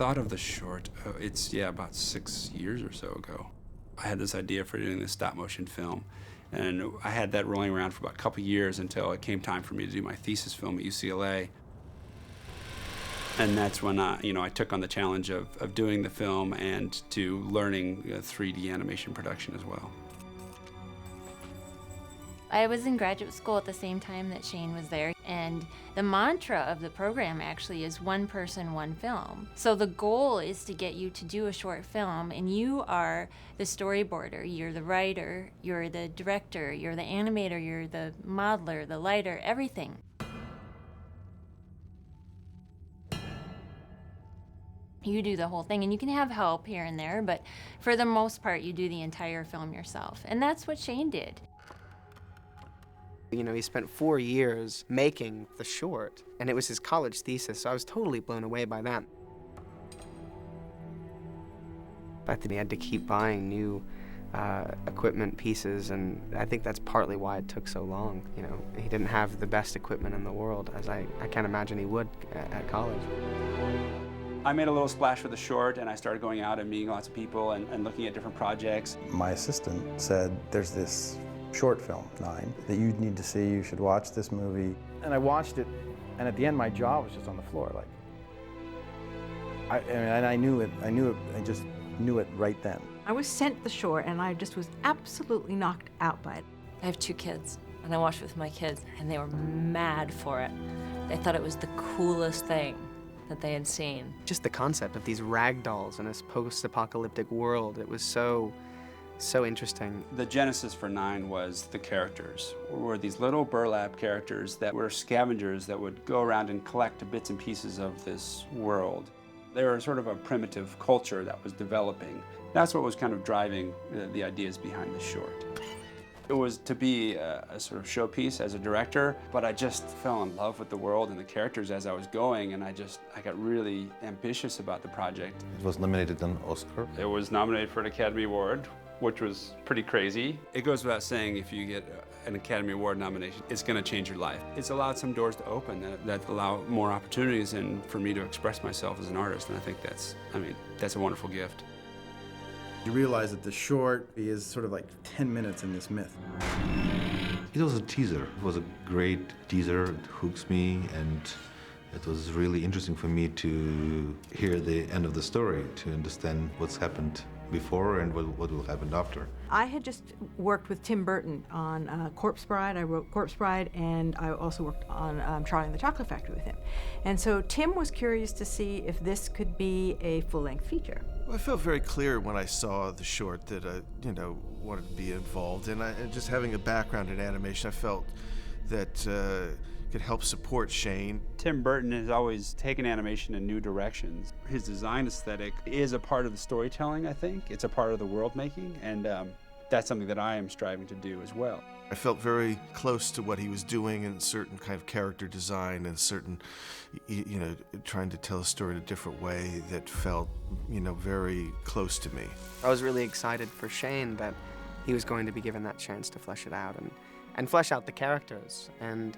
thought of the short, it's, about 6 years or so ago. I had this idea for doing this stop-motion film, and I had that rolling around for about a couple years until it came time for me to do my thesis film at UCLA. And that's when I took on the challenge of doing the film and to learning 3D animation production as well. I was in graduate school at the same time that Shane was there, and the mantra of the program actually is one person, one film. So the goal is to get you to do a short film, and you are the storyboarder, you're the writer, you're the director, you're the animator, you're the modeler, the lighter, everything. You do the whole thing, and you can have help here and there, but for the most part, you do the entire film yourself. And that's what Shane did. You know, he spent 4 years making the short, and it was his college thesis, so I was totally blown away by that. The fact that he had to keep buying new equipment pieces, and I think that's partly why it took so long. You know, he didn't have the best equipment in the world, as I can't imagine he would at college. I made a little splash with the short, and I started going out and meeting lots of people and looking at different projects. My assistant said, there's this short film, 9, that you need to see, you should watch this movie. And I watched it, and at the end my jaw was just on the floor, like, I just knew it right then. I was sent the short, and I just was absolutely knocked out by it. I have 2 kids, and I watched it with my kids, and they were mad for it. They thought it was the coolest thing that they had seen. Just the concept of these rag dolls in this post-apocalyptic world, it was so interesting. The genesis for 9 was the characters. Were these little burlap characters that were scavengers that would go around and collect bits and pieces of this world. They were sort of a primitive culture that was developing. That's what was kind of driving the ideas behind the short. It was to be a sort of showpiece as a director, but I just fell in love with the world and the characters as I was going, and I got really ambitious about the project. It was nominated an Oscar. It was nominated for an Academy Award, which was pretty crazy. It goes without saying, if you get an Academy Award nomination, it's gonna change your life. It's allowed some doors to open that allow more opportunities and for me to express myself as an artist, and I think that's a wonderful gift. You realize that the short is sort of like 10 minutes in this myth. It was a teaser. It was a great teaser. It hooks me, and it was really interesting for me to hear the end of the story, to understand what's happened before and what will happen after. I had just worked with Tim Burton on Corpse Bride. I wrote Corpse Bride, and I also worked on Charlie and the Chocolate Factory with him. And so Tim was curious to see if this could be a full-length feature. Well, I felt very clear when I saw the short that I, wanted to be involved. And just having a background in animation, I felt that could help support Shane. Tim Burton has always taken animation in new directions. His design aesthetic is a part of the storytelling, I think. It's a part of the world making, and that's something that I am striving to do as well. I felt very close to what he was doing in certain kind of character design and certain, trying to tell a story in a different way that felt, very close to me. I was really excited for Shane that he was going to be given that chance to flesh it out and flesh out the characters and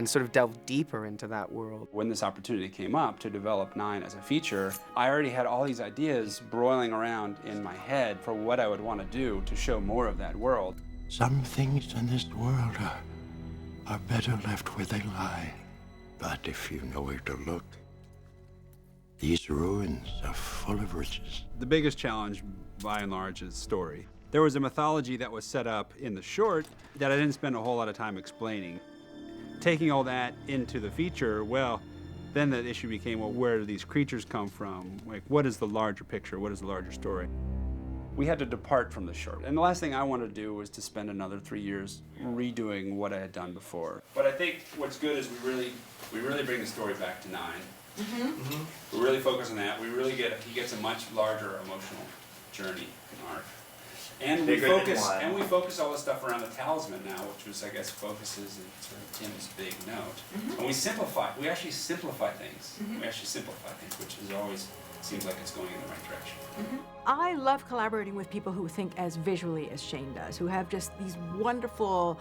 sort of delve deeper into that world. When this opportunity came up to develop 9 as a feature, I already had all these ideas broiling around in my head for what I would want to do to show more of that world. Some things in this world are better left where they lie. But if you know where to look, these ruins are full of riches. The biggest challenge, by and large, is story. There was a mythology that was set up in the short that I didn't spend a whole lot of time explaining. Taking all that into the feature, well, then the issue became, well, where do these creatures come from? Like, what is the larger picture? What is the larger story? We had to depart from the short. And the last thing I wanted to do was to spend another 3 years redoing what I had done before. But I think what's good is we really bring the story back to 9. Mm-hmm. Mm-hmm. We really focus on that. He gets a much larger emotional journey and arc. And we focus all the stuff around the talisman now, which was, I guess, focuses in sort of Tim's big note. Mm-hmm. And we actually simplify things. Mm-hmm. Which is always seems like it's going in the right direction. Mm-hmm. I love collaborating with people who think as visually as Shane does, who have just these wonderful,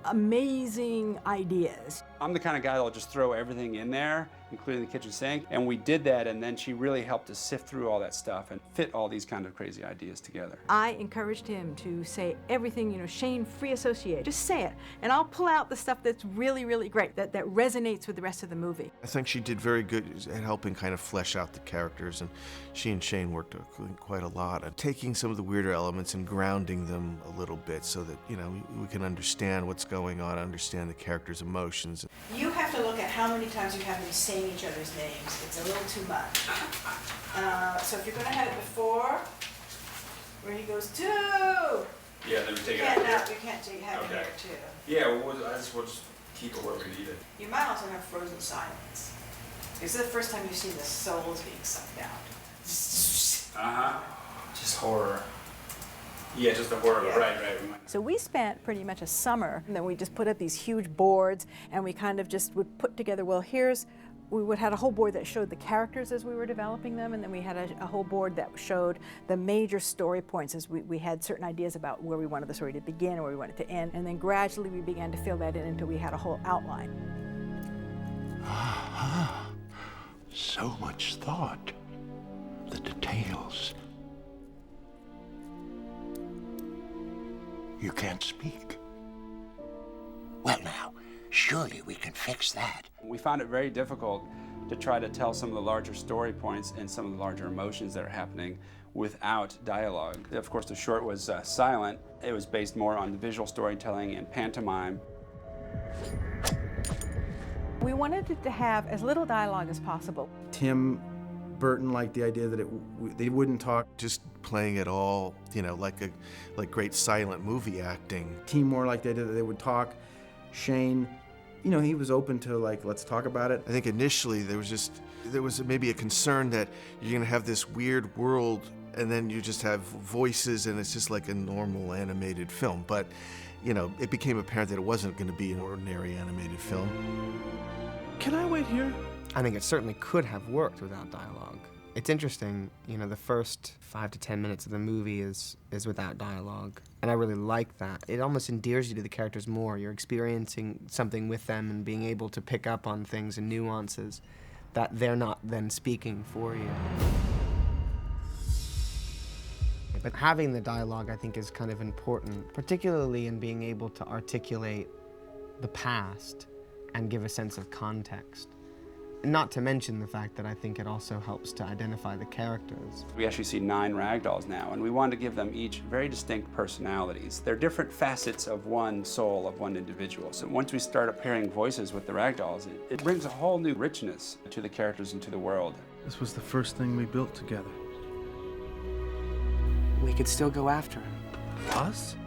amazing ideas. I'm the kind of guy that'll just throw everything in there, including the kitchen sink. And we did that, and then she really helped us sift through all that stuff and fit all these kind of crazy ideas together. I encouraged him to say everything, Shane, free associate. Just say it. And I'll pull out the stuff that's really, really great, that resonates with the rest of the movie. I think she did very good at helping kind of flesh out the characters, and she and Shane worked quite a lot at taking some of the weirder elements and grounding them a little bit so that, we can understand what's going on, understand the characters' emotions. You have to look at how many times you have them saying each other's names. It's a little too much. So if you're going to have it before, where he goes, 2! Yeah, then we take it out No, here. you can't have it here, too. Yeah, we'll just keep it where we need it. You might also have frozen silence. This is the first time you've seen the souls being sucked out. Uh-huh. Just horror. Yeah, just the horror. Yeah. Right. So we spent pretty much a summer, and then we just put up these huge boards, and we kind of just would put together, we would have a whole board that showed the characters as we were developing them, and then we had a whole board that showed the major story points as we had certain ideas about where we wanted the story to begin and where we wanted it to end, and then gradually we began to fill that in until we had a whole outline. Aha. So much thought. The details. You can't speak. Well now, surely we can fix that. We found it very difficult to try to tell some of the larger story points and some of the larger emotions that are happening without dialogue. Of course, the short was silent. It was based more on visual storytelling and pantomime. We wanted it to have as little dialogue as possible. Tim Burton liked the idea that they wouldn't talk. Just playing it all, like great silent movie acting. Timur liked the idea that they would talk. Shane, he was open to let's talk about it. I think initially there was maybe a concern that you're gonna have this weird world and then you just have voices and it's just like a normal animated film. But, it became apparent that it wasn't gonna be an ordinary animated film. Can I wait here? I think it certainly could have worked without dialogue. It's interesting, the first 5 to 10 minutes of the movie is without dialogue, and I really like that. It almost endears you to the characters more. You're experiencing something with them and being able to pick up on things and nuances that they're not then speaking for you. But having the dialogue, I think, is kind of important, particularly in being able to articulate the past and give a sense of context. Not to mention the fact that I think it also helps to identify the characters. We actually see 9 ragdolls now, and we wanted to give them each very distinct personalities. They're different facets of one soul, of one individual. So once we start pairing voices with the ragdolls, it brings a whole new richness to the characters and to the world. This was the first thing we built together. We could still go after him. Us?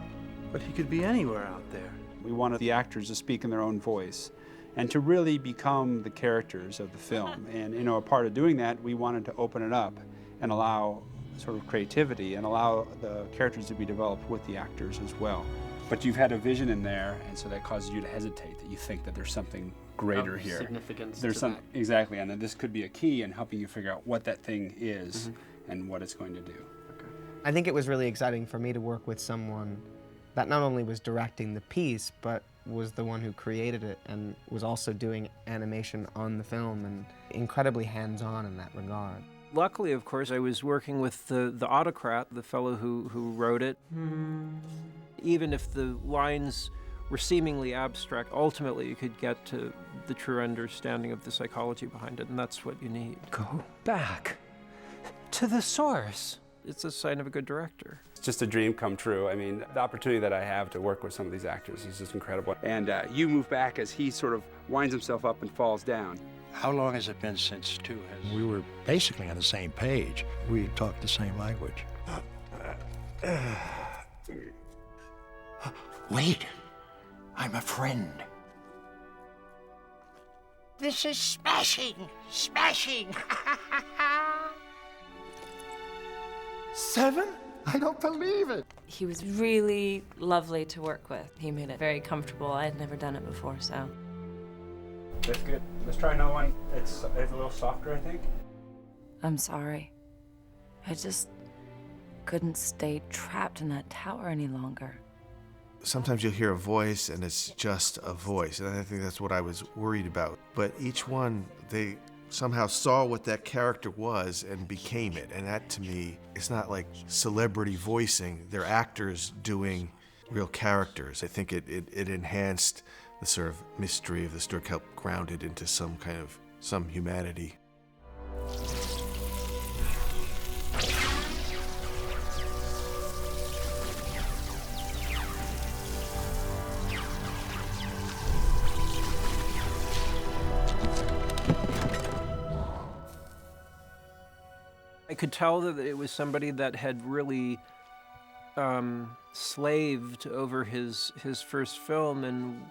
But he could be anywhere out there. We wanted the actors to speak in their own voice and to really become the characters of the film. And a part of doing that, we wanted to open it up and allow sort of creativity and allow the characters to be developed with the actors as well. But you've had a vision in there, and so that causes you to hesitate, that you think that there's something greater here. Significance. There's some exactly, and then this could be a key in helping you figure out what that thing is and what it's going to do. I think it was really exciting for me to work with someone that not only was directing the piece, but was the one who created it and was also doing animation on the film and incredibly hands-on in that regard. Luckily, of course, I was working with the autocrat, the fellow who wrote it. Even if the lines were seemingly abstract, ultimately you could get to the true understanding of the psychology behind it, and that's what you need. Go back to the source. It's a sign of a good director. It's just a dream come true. I mean, the opportunity that I have to work with some of these actors is just incredible. And you move back as he sort of winds himself up and falls down. How long has it been since Stu has... We were basically on the same page. We talked the same language. Wait, I'm a friend. This is smashing, smashing. 7? I don't believe it. He was really lovely to work with. He made it very comfortable. I had never done it before, so. That's good. Let's try another one. It's a little softer, I think. I'm sorry. I just couldn't stay trapped in that tower any longer. sometimes you'll hear a voice and it's just a voice, and I think that's what I was worried about. But each one, they somehow saw what that character was and became it, and that to me is not like celebrity voicing. They're actors doing real characters. I think it enhanced the sort of mystery of the story, helped ground it into some humanity. I could tell that it was somebody that had really slaved over his first film, and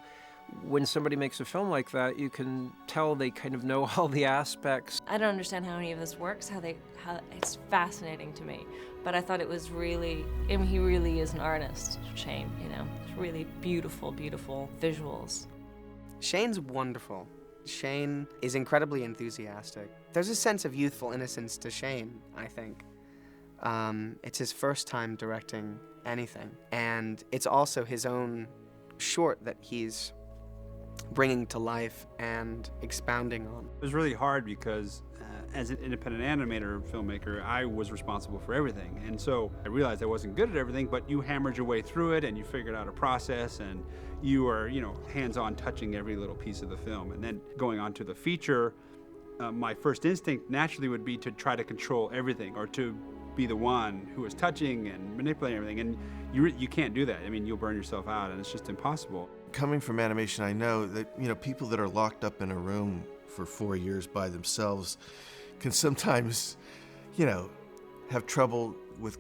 when somebody makes a film like that, you can tell they kind of know all the aspects. I don't understand how any of this works, how it's fascinating to me. But I thought it was really, I mean, he really is an artist, Shane, you know. It's really beautiful, beautiful visuals. Shane's wonderful. Shane is incredibly enthusiastic. There's a sense of youthful innocence to Shane, I think. It's his first time directing anything, and it's also his own short that he's bringing to life and expounding on. It was really hard because as an independent animator filmmaker, I was responsible for everything. And so I realized I wasn't good at everything, but you hammered your way through it and you figured out a process, and you are, hands-on touching every little piece of the film. And then going on to the feature, my first instinct naturally would be to try to control everything, or to be the one who is touching and manipulating everything. And you can't do that. I mean, you'll burn yourself out, and it's just impossible. Coming from animation, I know that, people that are locked up in a room for 4 years by themselves can sometimes, have trouble with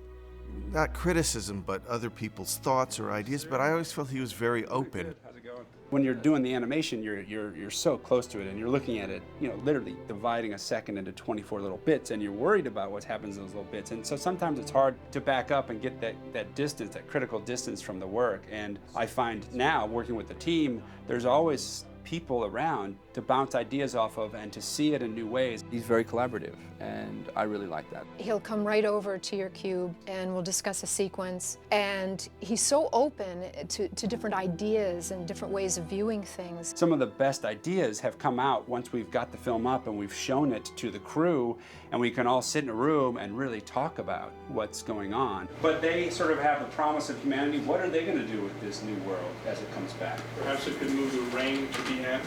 not criticism, but other people's thoughts or ideas. But I always felt he was very open. How's it going? When you're doing the animation, you're so close to it, and you're looking at it, literally dividing a second into 24 little bits, and you're worried about what happens in those little bits. And so sometimes it's hard to back up and get that distance, that critical distance from the work. And I find now, working with the team, there's always people around to bounce ideas off of and to see it in new ways. He's very collaborative, and I really like that. He'll come right over to your cube and we'll discuss a sequence, and he's so open to different ideas and different ways of viewing things. Some of the best ideas have come out once we've got the film up and we've shown it to the crew, and we can all sit in a room and really talk about what's going on. But they sort of have the promise of humanity. What are they going to do with this new world as it comes back? Perhaps it could move the rain to the end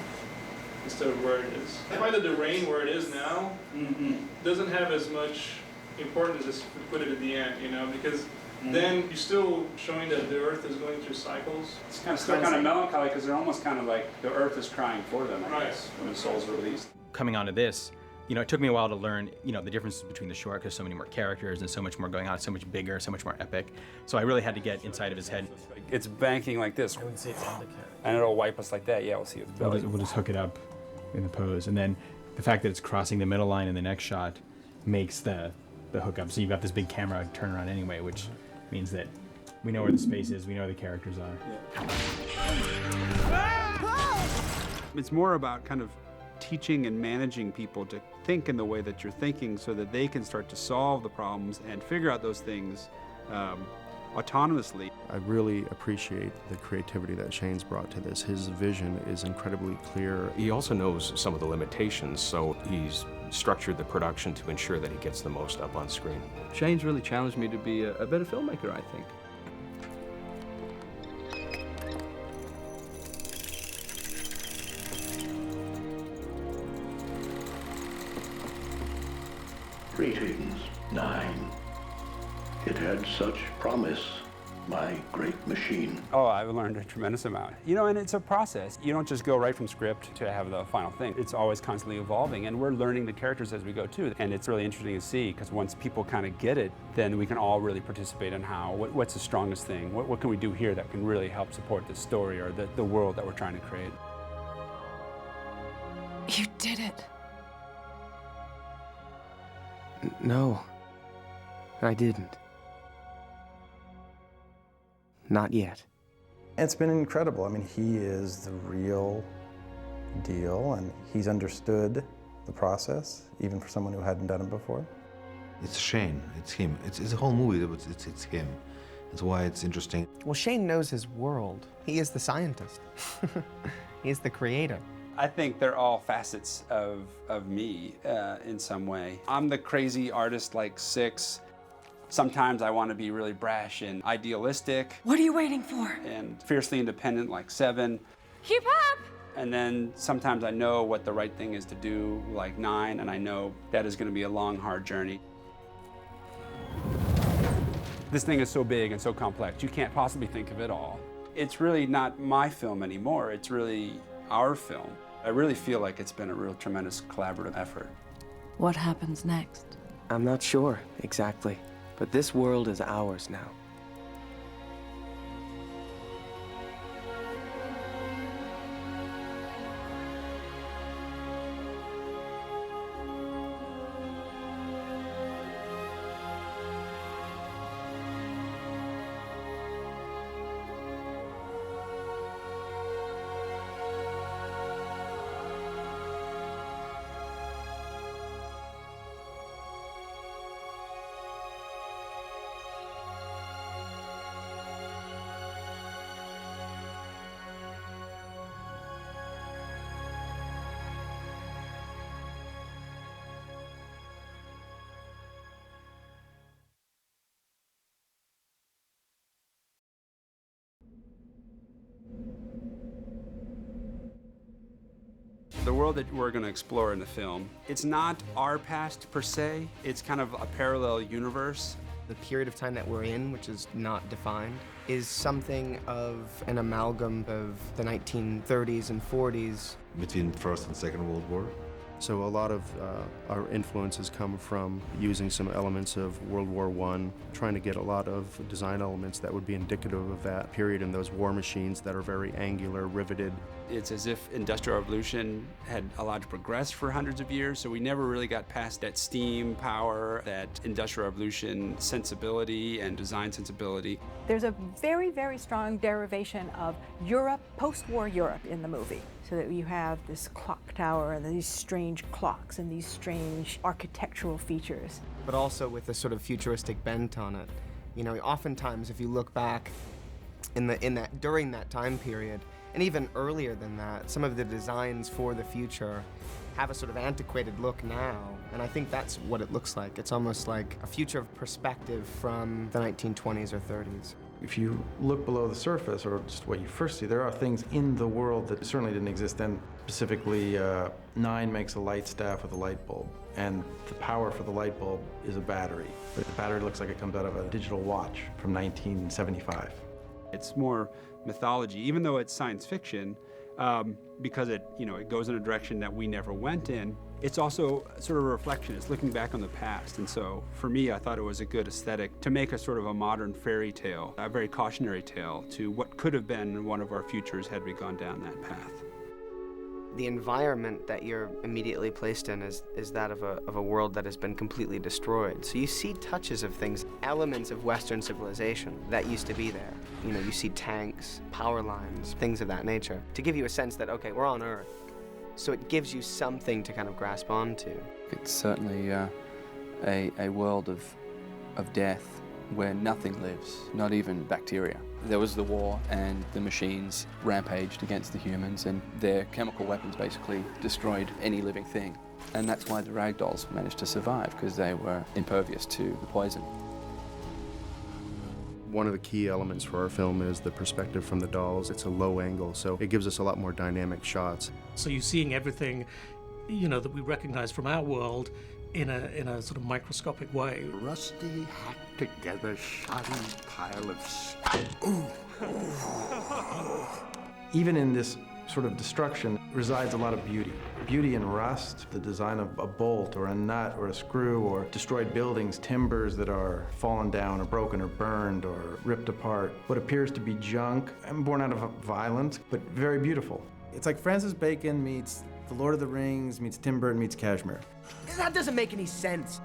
instead of where it is. I find that the rain where it is now doesn't have as much importance as if we put it at the end, because then you're still showing that the earth is going through cycles. It's kind of stuck on a melancholy because they're almost kind of like the earth is crying for them, I guess, when the soul's released. Coming onto this, it took me a while to learn, the differences between the short, because so many more characters and so much more going on, so much bigger, so much more epic. So I really had to get inside of his head. It's banking like this, and it'll wipe us like that. Yeah, we'll see it. We'll just hook it up in the pose, and then the fact that it's crossing the middle line in the next shot makes the hookup. So you've got this big camera turnaround anyway, which means that we know where the space is, we know where the characters are. Yeah. It's more about kind of teaching and managing people to think in the way that you're thinking, so that they can start to solve the problems and figure out those things autonomously. I really appreciate the creativity that Shane's brought to this. His vision is incredibly clear. He also knows some of the limitations, so he's structured the production to ensure that he gets the most up on screen. Shane's really challenged me to be a better filmmaker, I think. Greetings, 9. It had such promise, my great machine. Oh, I've learned a tremendous amount. And it's a process. You don't just go right from script to have the final thing. It's always constantly evolving, and we're learning the characters as we go too. And it's really interesting to see, because once people kind of get it, then we can all really participate in what's the strongest thing? What can we do here that can really help support the story or the world that we're trying to create? You did it. No, I didn't. Not yet. It's been incredible. I mean, he is the real deal, and he's understood the process, even for someone who hadn't done it before. It's Shane, it's him. It's a whole movie, it's him. That's why it's interesting. Well, Shane knows his world. He is the scientist. He's the creator. I think they're all facets of me in some way. I'm the crazy artist like 6. Sometimes I want to be really brash and idealistic. What are you waiting for? And fiercely independent like 7. Keep up! And then sometimes I know what the right thing is to do like 9, and I know that is going to be a long, hard journey. This thing is so big and so complex, you can't possibly think of it all. It's really not my film anymore, it's really our film. I really feel like it's been a real tremendous collaborative effort. What happens next? I'm not sure exactly, but this world is ours now. The world that we're going to explore in the film, it's not our past per se, it's kind of a parallel universe. The period of time that we're in, which is not defined, is something of an amalgam of the 1930s and 40s. Between First and Second World War. So a lot of our influences come from using some elements of World War I, trying to get a lot of design elements that would be indicative of that period and those war machines that are very angular, riveted. It's as if Industrial Revolution had allowed to progress for hundreds of years, so we never really got past that steam power, that Industrial Revolution sensibility and design sensibility. There's a very, very strong derivation of Europe, post-war Europe in the movie. So that you have this clock tower and these strange clocks and these strange architectural features. But also with a sort of futuristic bent on it. You know, oftentimes if you look back during that time period, and even earlier than that, some of the designs for the future have a sort of antiquated look now, and I think that's what it looks like. It's almost like a future of perspective from the 1920s or 30s. If you look below the surface, or just what you first see, there are things in the world that certainly didn't exist then. Specifically, 9 makes a light staff with a light bulb, and the power for the light bulb is a battery. But the battery looks like it comes out of a digital watch from 1975. It's more mythology, even though it's science fiction, because it goes in a direction that we never went in. It's also sort of a reflection. It's looking back on the past. And so for me, I thought it was a good aesthetic to make a sort of a modern fairy tale, a very cautionary tale to what could have been one of our futures had we gone down that path. The environment that you're immediately placed in is that of a world that has been completely destroyed. So you see touches of things, elements of Western civilization that used to be there. You know, you see tanks, power lines, things of that nature, to give you a sense that, okay, we're on Earth. So it gives you something to kind of grasp onto. It's certainly a world of death where nothing lives, not even bacteria. There was the war, and the machines rampaged against the humans, and their chemical weapons basically destroyed any living thing. And that's why the ragdolls managed to survive, because they were impervious to the poison. One of the key elements for our film is the perspective from the dolls. It's a low angle, so it gives us a lot more dynamic shots. So you're seeing everything, that we recognize from our world in a sort of microscopic way. Rusty, hacked-together, shoddy pile of stuff. Even in this sort of destruction resides a lot of beauty. Beauty in rust, the design of a bolt or a nut or a screw, or destroyed buildings, timbers that are fallen down or broken or burned or ripped apart. What appears to be junk and born out of violence, but very beautiful. It's like Francis Bacon meets The Lord of the Rings meets Tim Burton meets Kashmir. That doesn't make any sense.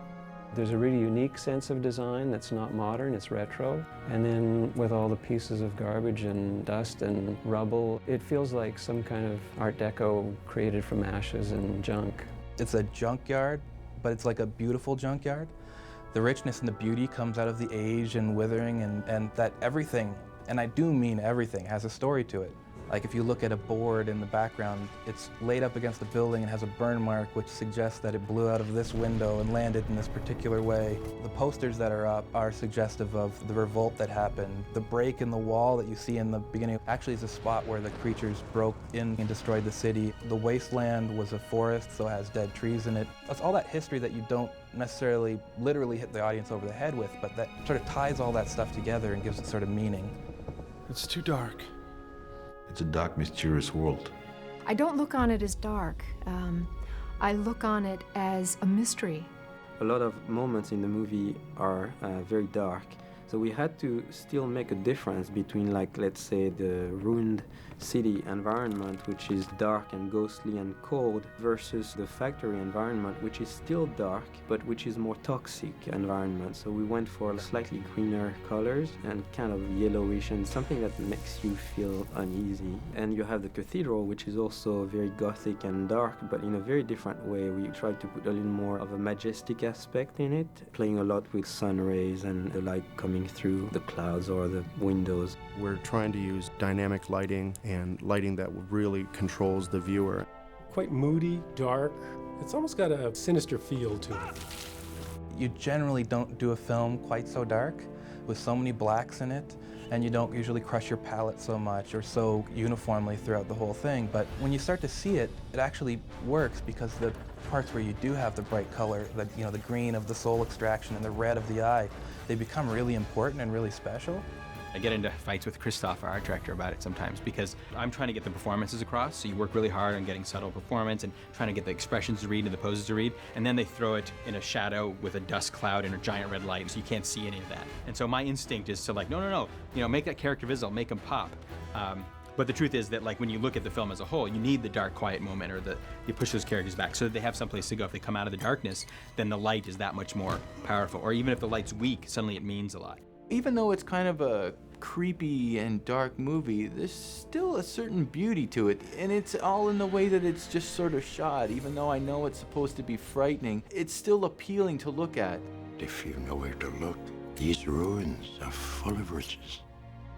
There's a really unique sense of design that's not modern, it's retro. And then with all the pieces of garbage and dust and rubble, it feels like some kind of Art Deco created from ashes and junk. It's a junkyard, but it's like a beautiful junkyard. The richness and the beauty comes out of the age and withering, and that everything, and I do mean everything, has a story to it. Like if you look at a board in the background, it's laid up against the building and has a burn mark which suggests that it blew out of this window and landed in this particular way. The posters that are up are suggestive of the revolt that happened. The break in the wall that you see in the beginning actually is a spot where the creatures broke in and destroyed the city. The wasteland was a forest, so it has dead trees in it. That's all that history that you don't necessarily literally hit the audience over the head with, but that sort of ties all that stuff together and gives it sort of meaning. It's too dark. It's a dark, mysterious world. I don't look on it as dark. I look on it as a mystery. A lot of moments in the movie are very dark. So we had to still make a difference between, like, let's say, the ruined city environment, which is dark and ghostly and cold, versus the factory environment, which is still dark, but which is more toxic environment. So we went for slightly greener colors and kind of yellowish and something that makes you feel uneasy. And you have the cathedral, which is also very gothic and dark, but in a very different way. We tried to put a little more of a majestic aspect in it, playing a lot with sun rays and the light coming through the clouds or the windows. We're trying to use dynamic lighting and lighting that really controls the viewer. Quite moody, dark. It's almost got a sinister feel to it. You generally don't do a film quite so dark with so many blacks in it, and you don't usually crush your palette so much or so uniformly throughout the whole thing. But when you start to see it, it actually works because the parts where you do have the bright color, the green of the soul extraction and the red of the eye, they become really important and really special. I get into fights with Christoph, our art director, about it sometimes because I'm trying to get the performances across, so you work really hard on getting subtle performance and trying to get the expressions to read and the poses to read, and then they throw it in a shadow with a dust cloud and a giant red light, so you can't see any of that. And so my instinct is to no, make that character visible, make them pop. But the truth is that, like, when you look at the film as a whole, you need the dark, quiet moment, or you push those characters back so that they have someplace to go. If they come out of the darkness, then the light is that much more powerful. Or even if the light's weak, suddenly it means a lot. Even though it's kind of a creepy and dark movie, there's still a certain beauty to it, and it's all in the way that it's just sort of shot. Even though I know it's supposed to be frightening, it's still appealing to look at. If you know where to look, these ruins are full of riches.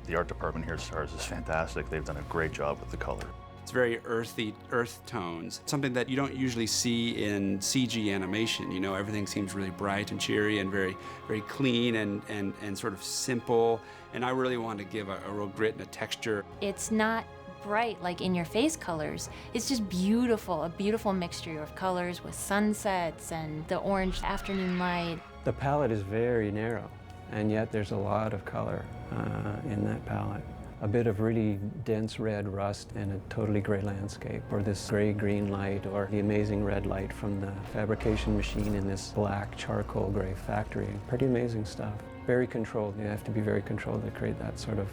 The art department here at Stars is fantastic. They've done a great job with the color. It's very earthy, earth tones, something that you don't usually see in CG animation. You know, everything seems really bright and cheery and very, very clean and sort of simple. And I really wanted to give a real grit and a texture. It's not bright like in your face colors. It's just beautiful, a beautiful mixture of colors with sunsets and the orange afternoon light. The palette is very narrow, and yet there's a lot of color in that palette. A bit of really dense red rust and a totally gray landscape, or this gray-green light, or the amazing red light from the fabrication machine in this black charcoal gray factory. Pretty amazing stuff. Very controlled. You have to be very controlled to create that sort of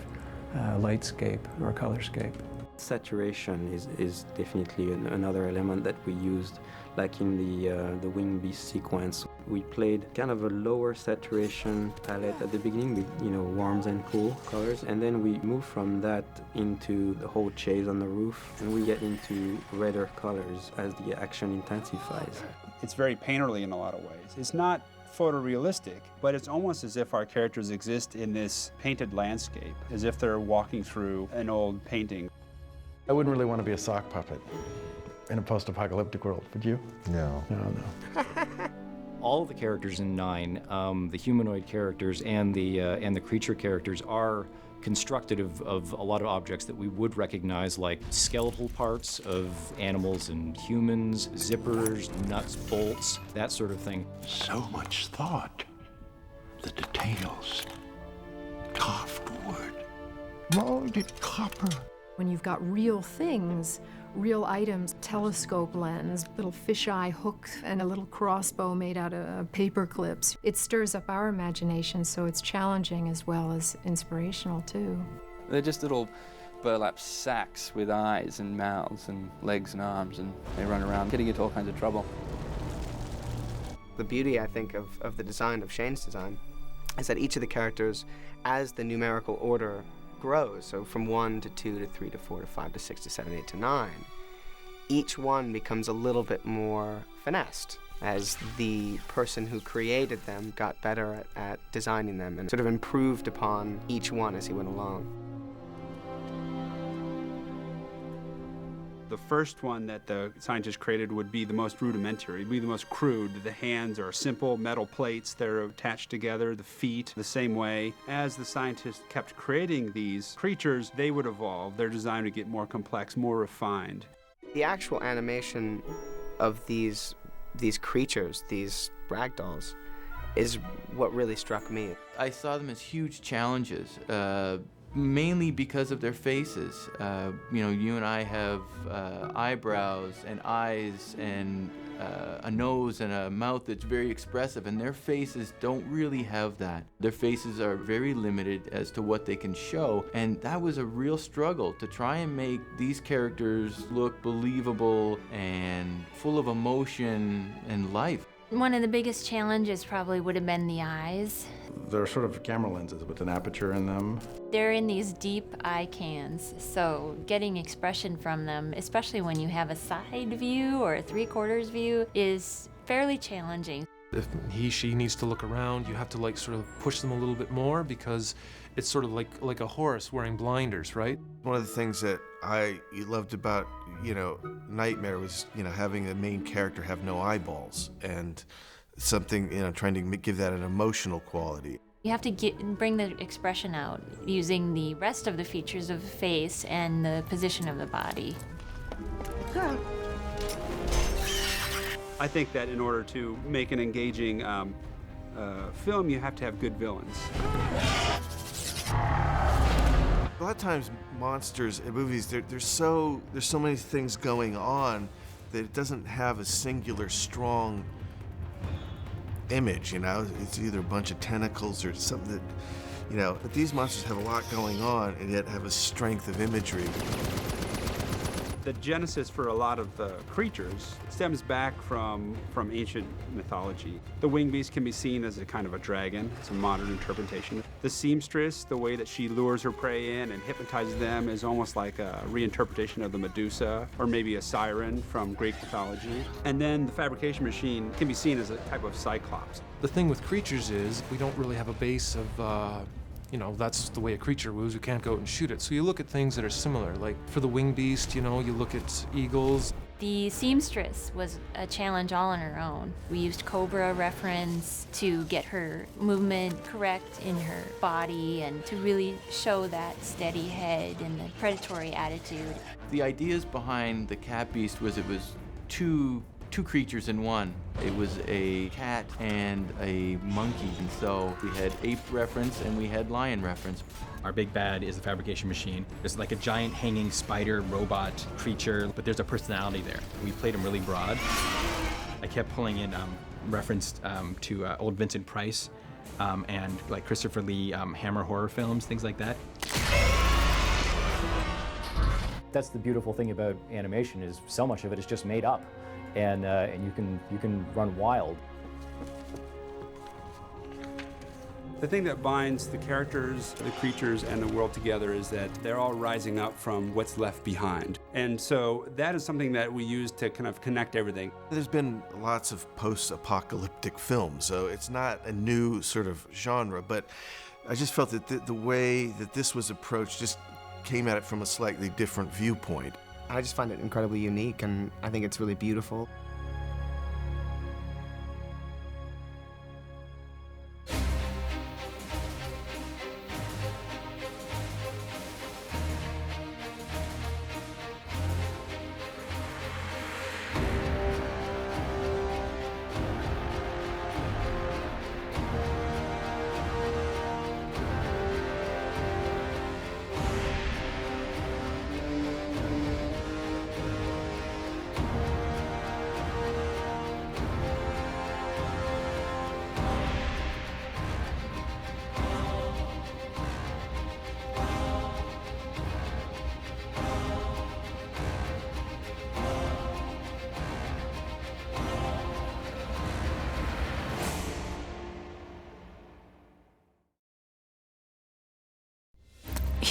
lightscape or colorscape. Saturation is definitely another element that we used, like in the wing beast sequence. We played kind of a lower saturation palette at the beginning with, warms and cool colors, and then we move from that into the whole chase on the roof, and we get into redder colors as the action intensifies. It's very painterly in a lot of ways. It's not photorealistic, but it's almost as if our characters exist in this painted landscape, as if they're walking through an old painting. I wouldn't really want to be a sock puppet in a post-apocalyptic world, would you? No. No. All of the characters in 9, the humanoid characters and the creature characters, are constructed of a lot of objects that we would recognize, like skeletal parts of animals and humans, zippers, nuts, bolts, that sort of thing. So much thought. The details. Carved wood. Molded copper. When you've got real things, real items, telescope lens, little fisheye hook, and a little crossbow made out of paper clips, it stirs up our imagination, so it's challenging as well as inspirational too. They're just little burlap sacks with eyes and mouths and legs and arms, and they run around getting into all kinds of trouble. The beauty, I think, of the design, of Shane's design, is that each of the characters, as the numerical order grows, so from 1 to 2 to 3 to 4 to 5 to 6 to 7, 8 to 9, each one becomes a little bit more finessed. as the person who created them got better at designing them and sort of improved upon each one as he went along. The first one that the scientists created would be the most rudimentary, would be the most crude. The hands are simple metal plates that are attached together, the feet the same way. As the scientists kept creating these creatures, they would evolve. Their design would get more complex, more refined. The actual animation of these creatures, these ragdolls, is what really struck me. I saw them as huge challenges. Mainly because of their faces. You know, you and I have eyebrows and eyes and a nose and a mouth that's very expressive, and their faces don't really have that. Their faces are very limited as to what they can show, and that was a real struggle to try and make these characters look believable and full of emotion and life. One of the biggest challenges probably would have been the eyes. They're sort of camera lenses with an aperture in them. They're in these deep eye cans, so getting expression from them, especially when you have a side view or a 3/4 view, is fairly challenging. If he, she needs to look around, you have to like sort of push them a little bit more because it's sort of like a horse wearing blinders, right? One of the things that I loved about, Nightmare was, having the main character have no eyeballs and something, trying to give that an emotional quality. You have to bring the expression out using the rest of the features of the face and the position of the body. I think that in order to make an engaging film, you have to have good villains. A lot of times, monsters in movies, there's so many things going on that it doesn't have a singular, strong image. It's either a bunch of tentacles or something that, But these monsters have a lot going on and yet have a strength of imagery. The genesis for a lot of the creatures stems back from ancient mythology. The winged beast can be seen as a kind of a dragon. It's a modern interpretation. The seamstress, the way that she lures her prey in and hypnotizes them, is almost like a reinterpretation of the Medusa, or maybe a siren from Greek mythology. And then the fabrication machine can be seen as a type of cyclops. The thing with creatures is we don't really have a base of that's the way a creature moves. We can't go out and shoot it. So you look at things that are similar. Like for the winged beast, you look at eagles. The seamstress was a challenge all on her own. We used Cobra reference to get her movement correct in her body and to really show that steady head and the predatory attitude. The ideas behind the cat beast was it was two creatures in one. It was a cat and a monkey, and so we had ape reference and we had lion reference. Our big bad is the fabrication machine. There's like a giant hanging spider robot creature, but there's a personality there. We played him really broad. I kept pulling in reference to old Vincent Price and like Christopher Lee Hammer horror films, things like that. That's the beautiful thing about animation is so much of it is just made up. And you can run wild. The thing that binds the characters, the creatures, and the world together is that they're all rising up from what's left behind. And so that is something that we use to kind of connect everything. There's been lots of post-apocalyptic films, so it's not a new sort of genre, but I just felt that the way that this was approached just came at it from a slightly different viewpoint. I just find it incredibly unique, and I think it's really beautiful.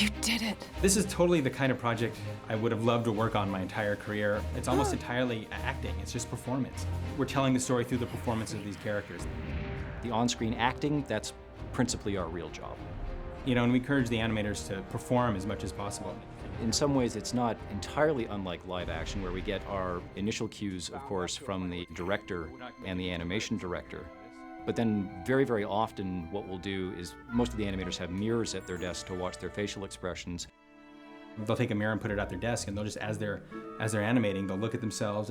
You did it. This is totally the kind of project I would have loved to work on my entire career. It's almost entirely acting. It's just performance. We're telling the story through the performance of these characters. The on-screen acting, that's principally our real job. You know, and we encourage the animators to perform as much as possible. In some ways, it's not entirely unlike live action, where we get our initial cues, of course, from the director and the animation director. But then very, very often what we'll do is most of the animators have mirrors at their desk to watch their facial expressions. They'll take a mirror and put it at their desk, and they'll just, as they're animating, they'll look at themselves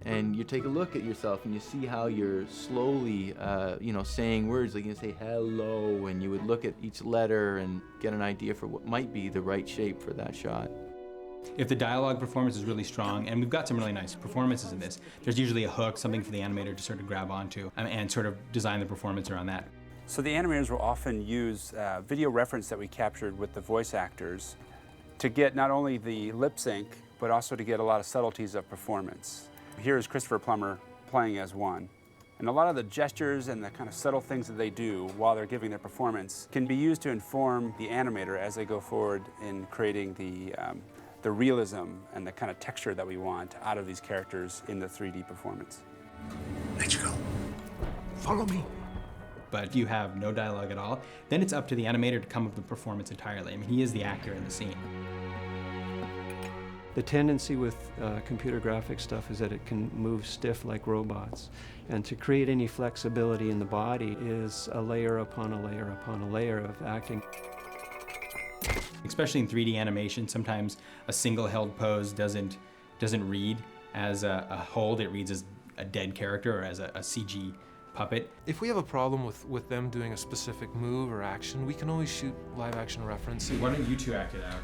and you take a look at yourself and you see how you're slowly, saying words. Like you say hello, and you would look at each letter and get an idea for what might be the right shape for that shot. If the dialogue performance is really strong, and we've got some really nice performances in this, there's usually a hook, something for the animator to sort of grab onto and sort of design the performance around that. So the animators will often use video reference that we captured with the voice actors to get not only the lip sync, but also to get a lot of subtleties of performance. Here is Christopher Plummer playing as one. And a lot of the gestures and the kind of subtle things that they do while they're giving their performance can be used to inform the animator as they go forward in creating the realism and the kind of texture that we want out of these characters in the 3D performance. Let's go. Follow me. But if you have no dialogue at all, then it's up to the animator to come up with the performance entirely. I mean, he is the actor in the scene. The tendency with computer graphic stuff is that it can move stiff like robots. And to create any flexibility in the body is a layer upon a layer upon a layer of acting. Especially in 3D animation, sometimes a single held pose doesn't read as a hold, it reads as a dead character or as a CG puppet. If we have a problem with them doing a specific move or action, we can always shoot live action references. Why don't you two act it out?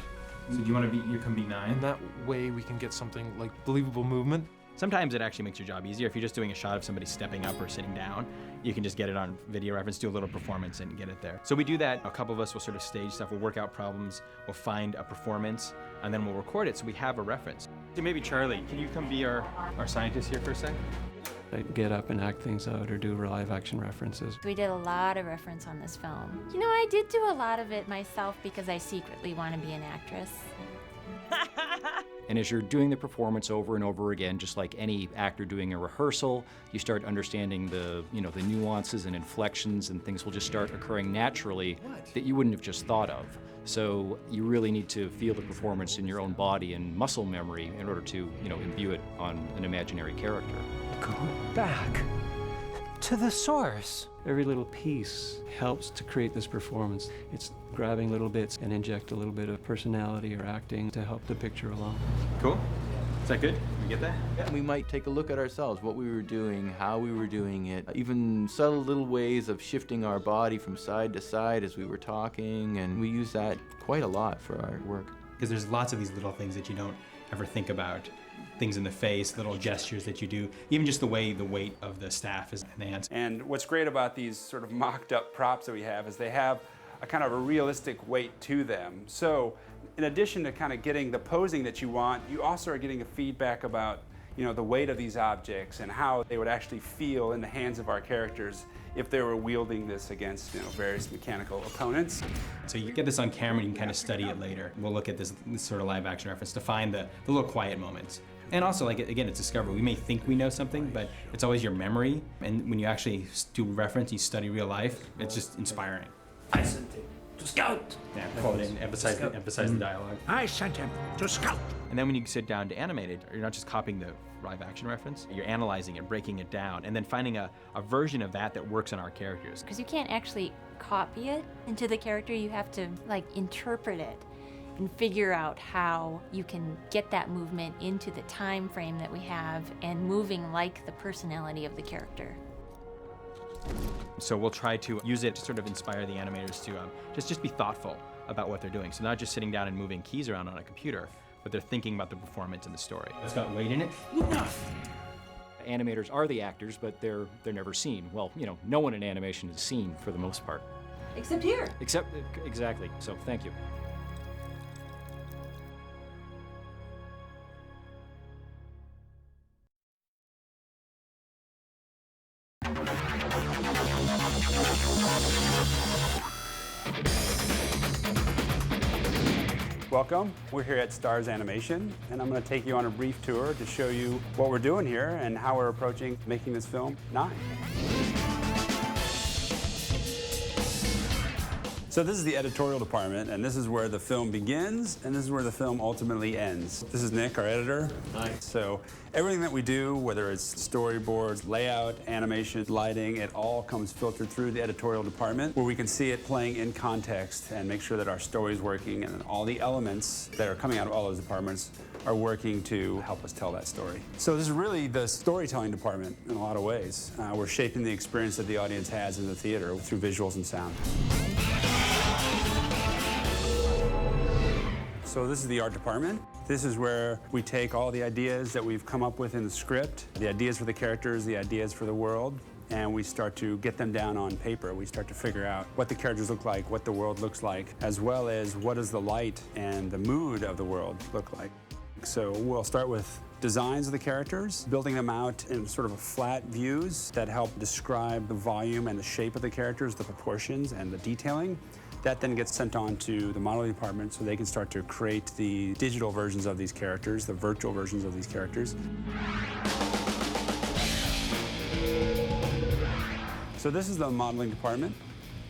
So do you want to be, you can be 9? And that way we can get something like believable movement. Sometimes it actually makes your job easier. If you're just doing a shot of somebody stepping up or sitting down, you can just get it on video reference, do a little performance and get it there. So we do that. A couple of us will sort of stage stuff. We'll work out problems. We'll find a performance and then we'll record it so we have a reference. So maybe Charlie, can you come be our scientist here for a sec? I get up and act things out or do live action references. We did a lot of reference on this film. You know, I did do a lot of it myself because I secretly want to be an actress. And as you're doing the performance over and over again, just like any actor doing a rehearsal, you start understanding the nuances and inflections, and things will just start occurring naturally that you wouldn't have just thought of. So you really need to feel the performance in your own body and muscle memory in order to, imbue it on an imaginary character. Go back to the source. Every little piece helps to create this performance. It's grabbing little bits and inject a little bit of personality or acting to help the picture along. Cool. Is that good? We get that? Yeah. We might take a look at ourselves, what we were doing, how we were doing it, even subtle little ways of shifting our body from side to side as we were talking, and we use that quite a lot for our work. Because there's lots of these little things that you don't ever think about. Things in the face, little gestures that you do, even just the way the weight of the staff is enhanced. And what's great about these sort of mocked up props that we have is they have a kind of a realistic weight to them. So in addition to kind of getting the posing that you want, you also are getting a feedback about the weight of these objects and how they would actually feel in the hands of our characters if they were wielding this against various mechanical opponents. So you get this on camera and you can kind of study it later. We'll look at this sort of live action reference to find the little quiet moments. And also, again, it's discovery. We may think we know something, but it's always your memory. And when you actually do reference, you study real life, it's just inspiring. I sent him to scout. Yeah, quote and emphasize the dialogue. I sent him to scout. And then when you sit down to animate it, you're not just copying the live action reference, you're analyzing it, breaking it down, and then finding a version of that works on our characters. Because you can't actually copy it into the character, you have to interpret it and figure out how you can get that movement into the time frame that we have and moving like the personality of the character. So we'll try to use it to sort of inspire the animators to just be thoughtful about what they're doing. So not just sitting down and moving keys around on a computer, but they're thinking about the performance and the story. It's got weight in it. Enough. Animators are the actors, but they're never seen. Well, no one in animation is seen for the most part. Except here. Exactly. So thank you. Welcome. We're here at Stars Animation, and I'm going to take you on a brief tour to show you what we're doing here and how we're approaching making this film 9. So this is the editorial department, and this is where the film begins, and this is where the film ultimately ends. This is Nick, our editor. Hi. So everything that we do, whether it's storyboards, layout, animation, lighting, it all comes filtered through the editorial department, where we can see it playing in context and make sure that our story is working, and all the elements that are coming out of all those departments are working to help us tell that story. So this is really the storytelling department in a lot of ways. We're shaping the experience that the audience has in the theater through visuals and sound. So this is the art department. This is where we take all the ideas that we've come up with in the script, the ideas for the characters, the ideas for the world, and we start to get them down on paper. We start to figure out what the characters look like, what the world looks like, as well as what does the light and the mood of the world look like. So we'll start with designs of the characters, building them out in sort of flat views that help describe the volume and the shape of the characters, the proportions and the detailing. That then gets sent on to the modeling department so they can start to create the digital versions of these characters, the virtual versions of these characters. So this is the modeling department.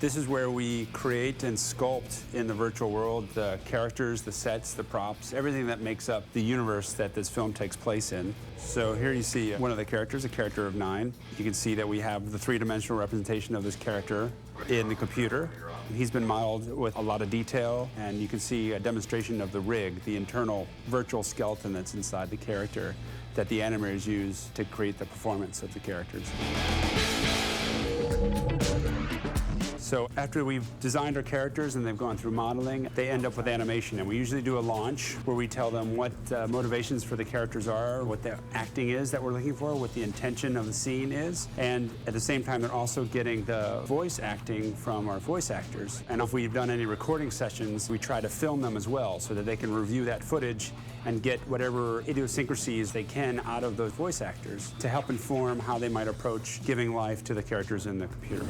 This is where we create and sculpt in the virtual world the characters, the sets, the props, everything that makes up the universe that this film takes place in. So here you see one of the characters, a character of 9. You can see that we have the three-dimensional representation of this character in the computer. He's been modeled with a lot of detail, and you can see a demonstration of the rig, the internal virtual skeleton that's inside the character that the animators use to create the performance of the characters. So after we've designed our characters and they've gone through modeling, they end up with animation. And we usually do a launch where we tell them what motivations for the characters are, what the acting is that we're looking for, what the intention of the scene is. And at the same time, they're also getting the voice acting from our voice actors. And if we've done any recording sessions, we try to film them as well so that they can review that footage and get whatever idiosyncrasies they can out of those voice actors to help inform how they might approach giving life to the characters in the computer.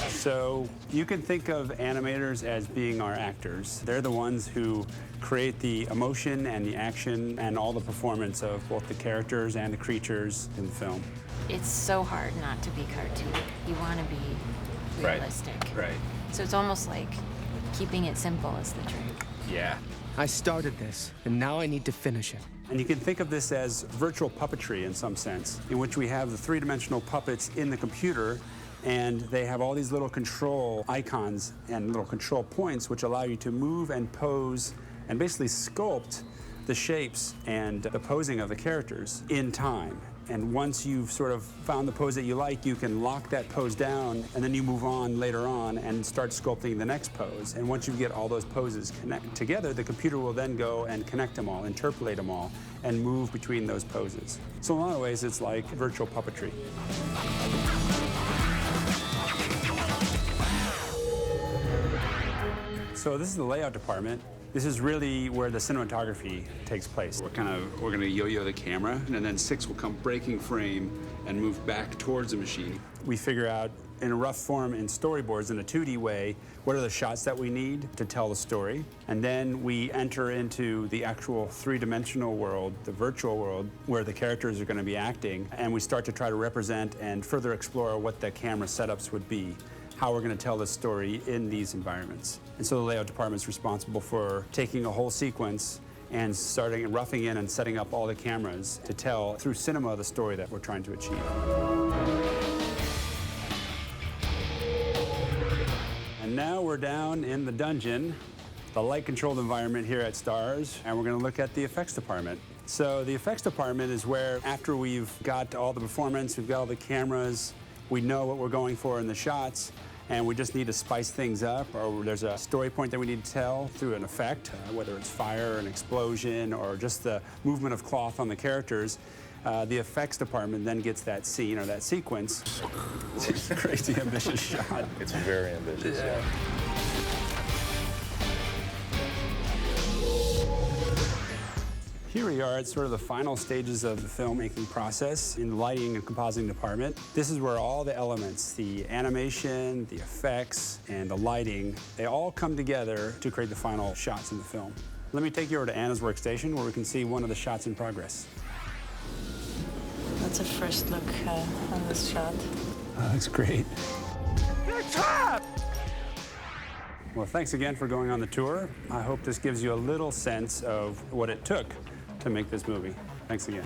So you can think of animators as being our actors. They're the ones who create the emotion and the action and all the performance of both the characters and the creatures in the film. It's so hard not to be cartoony. You want to be realistic. Right. So it's almost like keeping it simple is the trick. Yeah. I started this, and now I need to finish it. And you can think of this as virtual puppetry in some sense, in which we have the three-dimensional puppets in the computer, and they have all these little control icons and little control points which allow you to move and pose and basically sculpt the shapes and the posing of the characters in time. And once you've sort of found the pose that you like, you can lock that pose down, and then you move on later on and start sculpting the next pose. And once you get all those poses connect together, the computer will then go and connect them all, interpolate them all, and move between those poses. So in a lot of ways, it's like virtual puppetry. So this is the layout department. This is really where the cinematography takes place. We're gonna yo-yo the camera, and then 6 will come breaking frame and move back towards the machine. We figure out in a rough form in storyboards in a 2D way, what are the shots that we need to tell the story? And then we enter into the actual three-dimensional world, the virtual world, where the characters are gonna be acting, and we start to try to represent and further explore what the camera setups would be, how we're going to tell this story in these environments. And so the layout department is responsible for taking a whole sequence and starting and roughing in and setting up all the cameras to tell through cinema the story that we're trying to achieve. And now we're down in the dungeon, the light-controlled environment here at Stars, and we're going to look at the effects department. So the effects department is where, after we've got all the performance, we've got all the cameras, we know what we're going for in the shots, and we just need to spice things up, or there's a story point that we need to tell through an effect, whether it's fire, an explosion, or just the movement of cloth on the characters. The effects department then gets that scene or that sequence. It's a crazy ambitious shot. It's very ambitious. Yeah. Here we are at sort of the final stages of the filmmaking process in the lighting and compositing department. This is where all the elements, the animation, the effects, and the lighting, they all come together to create the final shots in the film. Let me take you over to Anna's workstation where we can see one of the shots in progress. That's a first look on this shot. Oh, that's great. Well, thanks again for going on the tour. I hope this gives you a little sense of what it took to make this movie. Thanks again.